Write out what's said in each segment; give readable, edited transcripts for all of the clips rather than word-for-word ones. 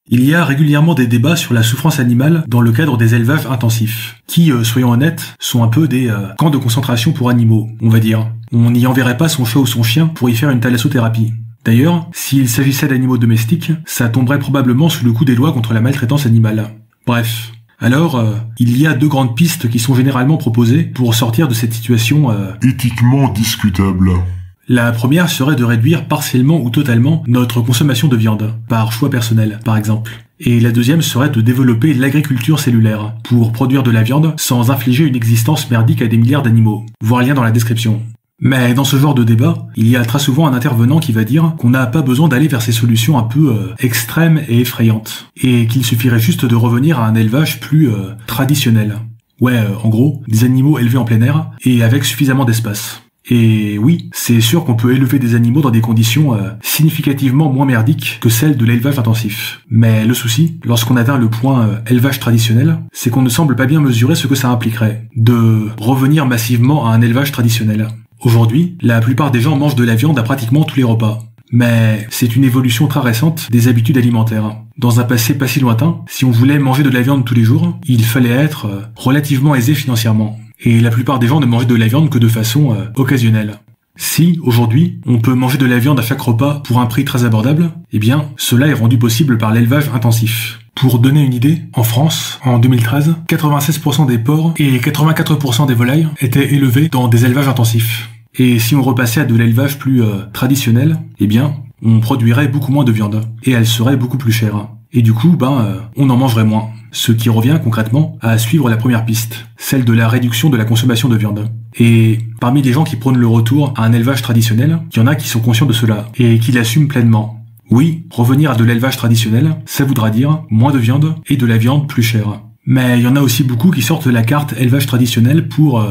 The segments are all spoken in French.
Il y a régulièrement des débats sur la souffrance animale dans le cadre des élevages intensifs, qui, soyons honnêtes, sont un peu des camps de concentration pour animaux, on va dire. On n'y enverrait pas son chat ou son chien pour y faire une thalassothérapie. D'ailleurs, s'il s'agissait d'animaux domestiques, ça tomberait probablement sous le coup des lois contre la maltraitance animale. Bref. Alors, il y a deux grandes pistes qui sont généralement proposées pour sortir de cette situation éthiquement discutable. La première serait de réduire partiellement ou totalement notre consommation de viande, par choix personnel, par exemple. Et la deuxième serait de développer l'agriculture cellulaire, pour produire de la viande sans infliger une existence merdique à des milliards d'animaux. Voir lien dans la description. Mais dans ce genre de débat, il y a très souvent un intervenant qui va dire qu'on n'a pas besoin d'aller vers ces solutions un peu extrêmes et effrayantes, et qu'il suffirait juste de revenir à un élevage plus traditionnel. Ouais, en gros, des animaux élevés en plein air, et avec suffisamment d'espace. Et oui, c'est sûr qu'on peut élever des animaux dans des conditions significativement moins merdiques que celles de l'élevage intensif. Mais le souci, lorsqu'on atteint le point élevage traditionnel, c'est qu'on ne semble pas bien mesurer ce que ça impliquerait, de revenir massivement à un élevage traditionnel. Aujourd'hui, la plupart des gens mangent de la viande à pratiquement tous les repas. Mais c'est une évolution très récente des habitudes alimentaires. Dans un passé pas si lointain, si on voulait manger de la viande tous les jours, il fallait être relativement aisé financièrement. Et la plupart des gens ne mangeaient de la viande que de façon occasionnelle. Si, aujourd'hui, on peut manger de la viande à chaque repas pour un prix très abordable, eh bien, cela est rendu possible par l'élevage intensif. Pour donner une idée, en France, en 2013, 96% des porcs et 84% des volailles étaient élevés dans des élevages intensifs. Et si on repassait à de l'élevage plus traditionnel, eh bien, on produirait beaucoup moins de viande, et elle serait beaucoup plus chère. Et du coup, on en mangerait moins. Ce qui revient concrètement à suivre la première piste, celle de la réduction de la consommation de viande. Et parmi les gens qui prônent le retour à un élevage traditionnel, il y en a qui sont conscients de cela, et qui l'assument pleinement. Oui, revenir à de l'élevage traditionnel, ça voudra dire moins de viande et de la viande plus chère. Mais il y en a aussi beaucoup qui sortent de la carte élevage traditionnel pour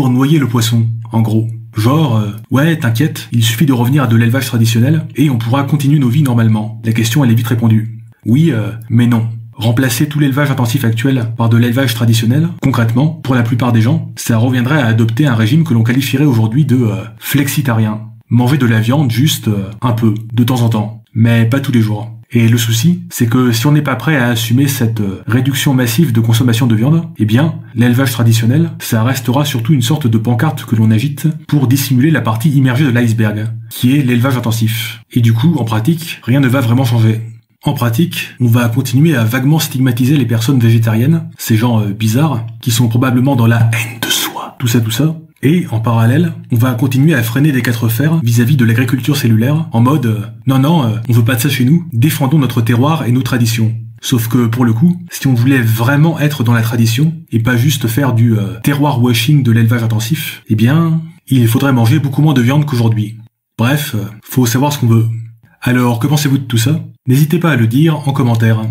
noyer le poisson, en gros. Genre, ouais, t'inquiète, il suffit de revenir à de l'élevage traditionnel et on pourra continuer nos vies normalement. La question, elle est vite répondue. Oui, mais non. Remplacer tout l'élevage intensif actuel par de l'élevage traditionnel, concrètement, pour la plupart des gens, ça reviendrait à adopter un régime que l'on qualifierait aujourd'hui de flexitarien. Manger de la viande juste un peu, de temps en temps, mais pas tous les jours. Et le souci, c'est que si on n'est pas prêt à assumer cette réduction massive de consommation de viande, eh bien, l'élevage traditionnel, ça restera surtout une sorte de pancarte que l'on agite pour dissimuler la partie immergée de l'iceberg, qui est l'élevage intensif. Et du coup, en pratique, rien ne va vraiment changer. En pratique, on va continuer à vaguement stigmatiser les personnes végétariennes, ces gens bizarres, qui sont probablement dans la haine de soi, tout ça. Et, en parallèle, on va continuer à freiner des quatre fers vis-à-vis de l'agriculture cellulaire, en mode non, on veut pas de ça chez nous, défendons notre terroir et nos traditions. Sauf que, pour le coup, si on voulait vraiment être dans la tradition, et pas juste faire du terroir washing de l'élevage intensif, eh bien, il faudrait manger beaucoup moins de viande qu'aujourd'hui. Bref, faut savoir ce qu'on veut. Alors, que pensez-vous de tout ça ? N'hésitez pas à le dire en commentaire.